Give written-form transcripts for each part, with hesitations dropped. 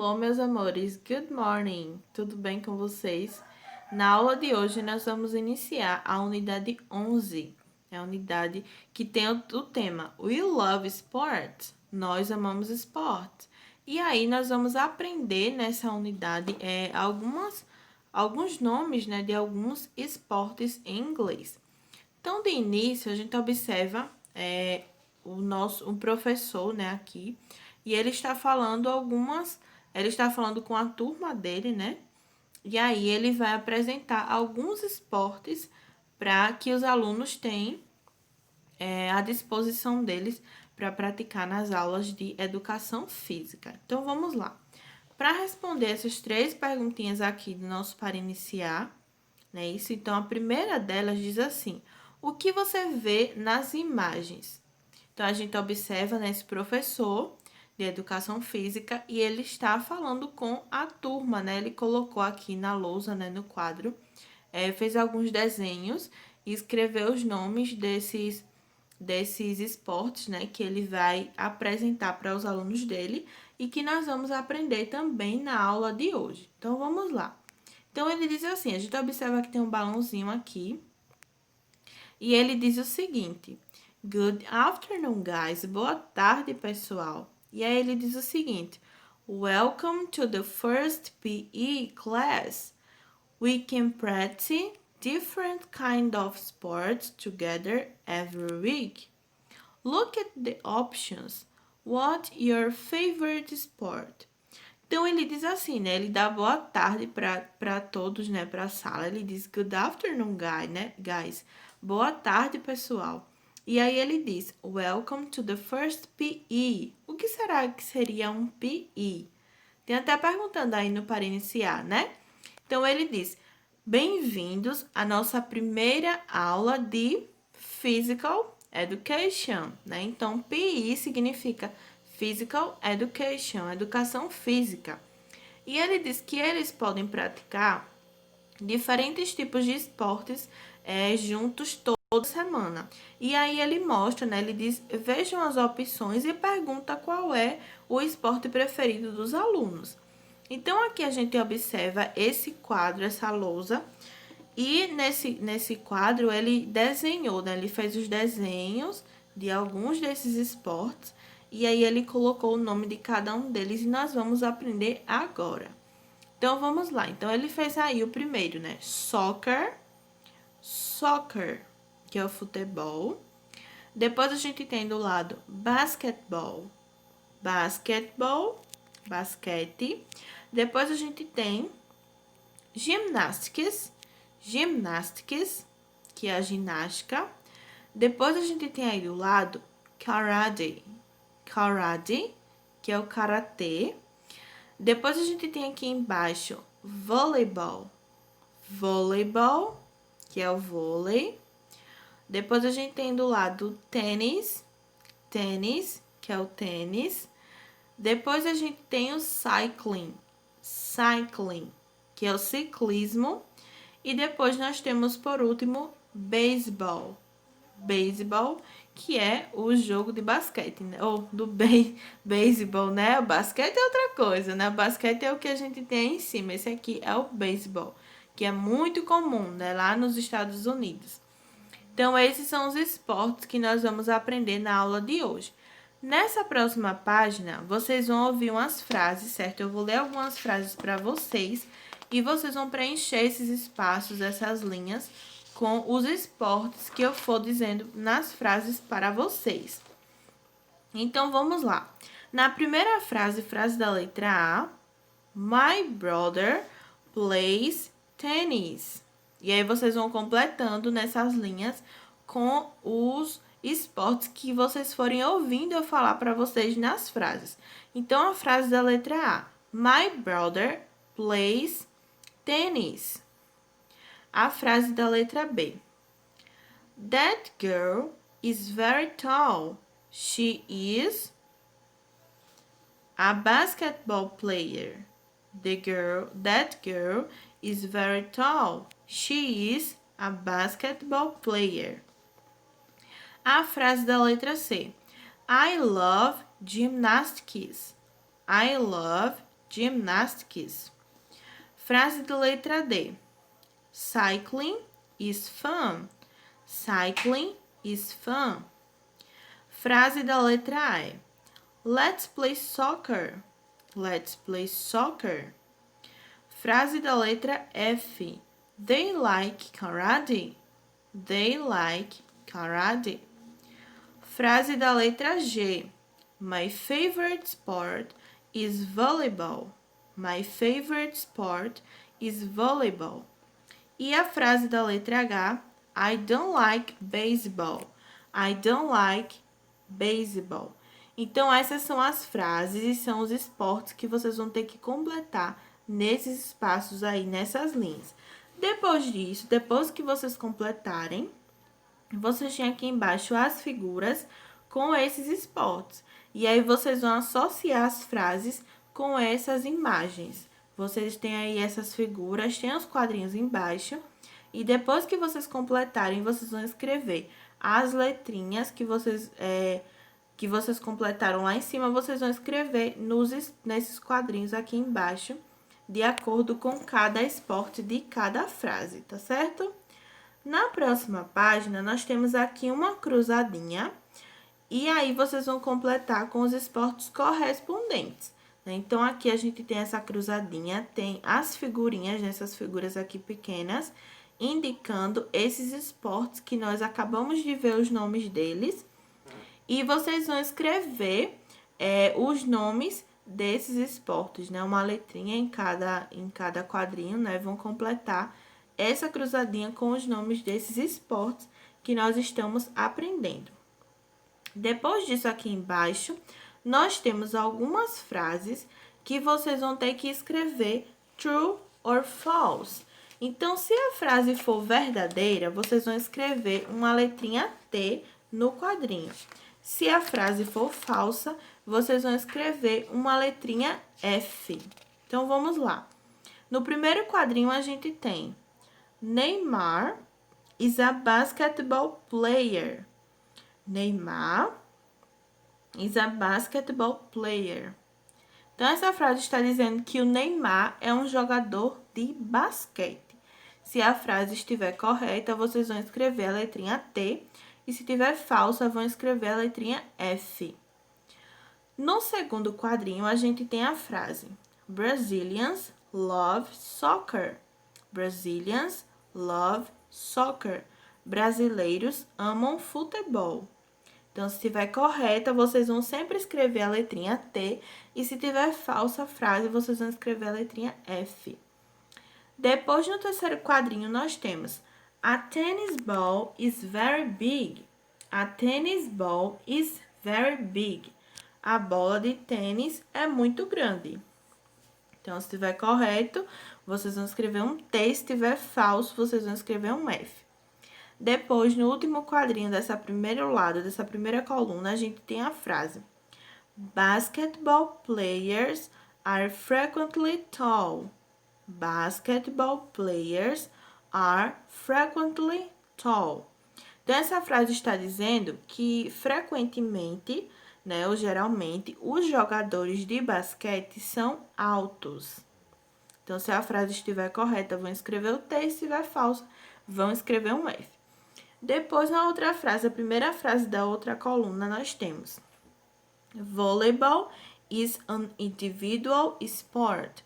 Alô, meus amores, good morning! Tudo bem com vocês? Na aula de hoje, nós vamos iniciar a unidade 11. É a unidade que tem o tema We Love Sport. Nós amamos esporte. E aí, nós vamos aprender nessa unidade alguns nomes, né, de alguns esportes em inglês. Então, de início, a gente observa o professor, né, aqui, e ele está falando ele está falando com a turma dele, né? E aí ele vai apresentar alguns esportes para que os alunos tenham à disposição deles para praticar nas aulas de educação física. Então, vamos lá. Para responder essas três perguntinhas aqui do nosso para iniciar, né? Isso, então, a primeira delas diz assim: o que você vê nas imagens? Então, a gente observa, né, esse professor de educação física e ele está falando com a turma, né? Ele colocou aqui na lousa, né, no quadro, fez alguns desenhos e escreveu os nomes desses esportes, né, que ele vai apresentar para os alunos dele e que nós vamos aprender também na aula de hoje. Então, vamos lá. Então, ele diz assim, a gente observa que tem um balãozinho aqui, e ele diz o seguinte: Good afternoon, guys. Boa tarde, pessoal. E aí ele diz o seguinte: Welcome to the first PE class. We can practice different kind of sports together every week. Look at the options. What's your favorite sport? Então, ele diz assim, né? Ele dá boa tarde para todos, né? Para a sala. Ele diz, good afternoon, guys. Boa tarde, pessoal. E aí ele diz, welcome to the first PE. O que será que seria um PE? Tem até perguntando aí no para iniciar, né? Então, ele diz, bem-vindos à nossa primeira aula de Physical Education, né? Então, PE significa Physical Education, educação física. E ele diz que eles podem praticar diferentes tipos de esportes juntos toda semana. E aí ele mostra, né? Ele diz, vejam as opções e pergunta qual é o esporte preferido dos alunos. Então, aqui a gente observa esse quadro, essa lousa, e nesse quadro ele desenhou, né? Ele fez os desenhos de alguns desses esportes e aí ele colocou o nome de cada um deles e nós vamos aprender agora. Então, vamos lá. Então, ele fez aí o primeiro, né? Soccer, que é o futebol. Depois, a gente tem do lado basquete. Depois, a gente tem gymnastics, que é a ginástica. Depois, a gente tem aí do lado karate, que é o karatê. Depois, a gente tem aqui embaixo voleibol, que é o vôlei. Depois, a gente tem do lado tênis, que é o tênis. Depois, a gente tem o cycling, que é o ciclismo. E depois, nós temos, por último, beisebol, que é o jogo de basquete, né? Ou do beisebol, né? O basquete é outra coisa, né? O basquete é o que a gente tem aí em cima. Esse aqui é o beisebol, que é muito comum, né? Lá nos Estados Unidos. Então, esses são os esportes que nós vamos aprender na aula de hoje. Nessa próxima página, vocês vão ouvir umas frases, certo? Eu vou ler algumas frases para vocês e vocês vão preencher esses espaços, essas linhas, com os esportes que eu for dizendo nas frases para vocês. Então, vamos lá. Na primeira frase da letra A, My brother plays tennis. E aí, vocês vão completando nessas linhas com os esportes que vocês forem ouvindo eu falar para vocês nas frases. Então, a frase da letra A, My brother plays tennis. A frase da letra B, That girl is very tall. She is a basketball player. That girl is very tall. She is a basketball player. A frase da letra C. I love gymnastics. I love gymnastics. Frase de letra D. Cycling is fun. Cycling is fun. Frase da letra E. Let's play soccer. Let's play soccer. Frase da letra F. They like karate. They like karate. Frase da letra G. My favorite sport is volleyball. My favorite sport is volleyball. E a frase da letra H. I don't like baseball. I don't like baseball. Então, essas são as frases e são os esportes que vocês vão ter que completar nesses espaços aí, nessas linhas. Depois disso, depois que vocês completarem, vocês têm aqui embaixo as figuras com esses esportes. E aí, vocês vão associar as frases com essas imagens. Vocês têm aí essas figuras, tem os quadrinhos embaixo. E depois que vocês completarem, vocês vão escrever as letrinhas que vocês completaram lá em cima, vocês vão escrever nesses quadrinhos aqui embaixo, de acordo com cada esporte de cada frase, tá certo? Na próxima página, nós temos aqui uma cruzadinha, e aí vocês vão completar com os esportes correspondentes, né? Então, aqui a gente tem essa cruzadinha, tem as figurinhas, nessas figuras aqui pequenas, indicando esses esportes que nós acabamos de ver os nomes deles. E vocês vão escrever os nomes desses esportes, né? Uma letrinha em cada quadrinho, né? Vão completar essa cruzadinha com os nomes desses esportes que nós estamos aprendendo. Depois disso, aqui embaixo, nós temos algumas frases que vocês vão ter que escrever true or false. Então, se a frase for verdadeira, vocês vão escrever uma letrinha T no quadrinho. Se a frase for falsa, vocês vão escrever uma letrinha F. Então, vamos lá. No primeiro quadrinho, a gente tem Neymar is a basketball player. Neymar is a basketball player. Então, essa frase está dizendo que o Neymar é um jogador de basquete. Se a frase estiver correta, vocês vão escrever a letrinha T. E se tiver falsa, vão escrever a letrinha F. No segundo quadrinho, a gente tem a frase Brazilians love soccer. Brazilians love soccer. Brasileiros amam futebol. Então, se estiver correta, vocês vão sempre escrever a letrinha T. E se tiver falsa a frase, vocês vão escrever a letrinha F. Depois, no terceiro quadrinho, nós temos A tennis ball is very big. A tennis ball is very big. A bola de tênis é muito grande. Então, se estiver correto, vocês vão escrever um T. Se estiver falso, vocês vão escrever um F. Depois, no último quadrinho dessa primeiro lado, dessa primeira coluna, a gente tem a frase Basketball players are frequently tall. Basketball players are frequently tall. Então, essa frase está dizendo que frequentemente, né, ou geralmente, os jogadores de basquete são altos. Então, se a frase estiver correta, vão escrever o T, se estiver falsa, vão escrever um F. Depois, na outra frase, a primeira frase da outra coluna, nós temos Volleyball is an individual sport.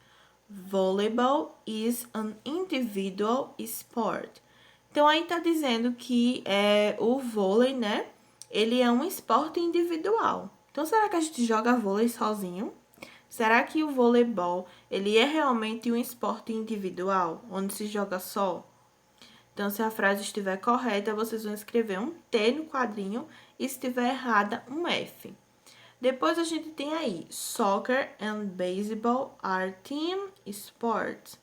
Volleyball is an individual sport. Então, aí tá dizendo que o vôlei, né? Ele é um esporte individual. Então, será que a gente joga vôlei sozinho? Será que o voleibol, ele é realmente um esporte individual, onde se joga só? Então, se a frase estiver correta, vocês vão escrever um T no quadrinho e se estiver errada, um F. Depois, a gente tem aí, Soccer and baseball are team sports.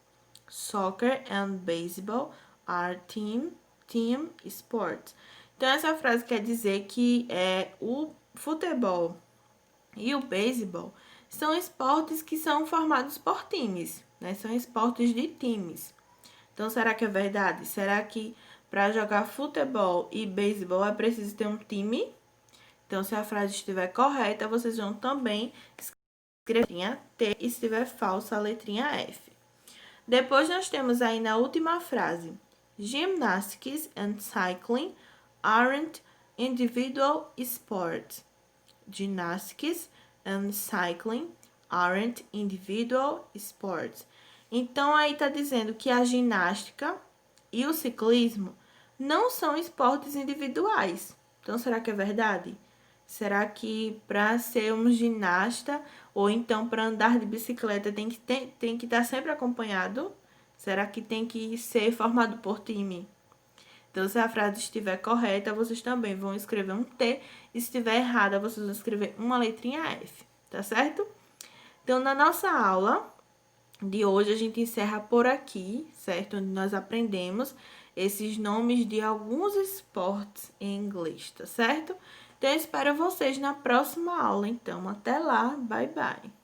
Soccer and baseball are team sports. Então, essa frase quer dizer que o futebol e o beisebol são esportes que são formados por times, né? São esportes de times. Então, será que é verdade? Será que para jogar futebol e beisebol é preciso ter um time? Então, se a frase estiver correta, vocês vão também escrever a letrinha T e se estiver falso, a letrinha F. Depois nós temos aí na última frase, Gymnastics and cycling aren't individual sports. Gymnastics and cycling aren't individual sports. Então, aí tá dizendo que a ginástica e o ciclismo não são esportes individuais. Então, será que é verdade? Será que para ser um ginasta ou então para andar de bicicleta tem que estar sempre acompanhado? Será que tem que ser formado por time? Então, se a frase estiver correta, vocês também vão escrever um T. E se estiver errada, vocês vão escrever uma letrinha F, tá certo? Então, na nossa aula de hoje, a gente encerra por aqui, certo? Onde nós aprendemos esses nomes de alguns esportes em inglês, tá certo? Então, eu espero vocês na próxima aula. Então, até lá. Bye, bye.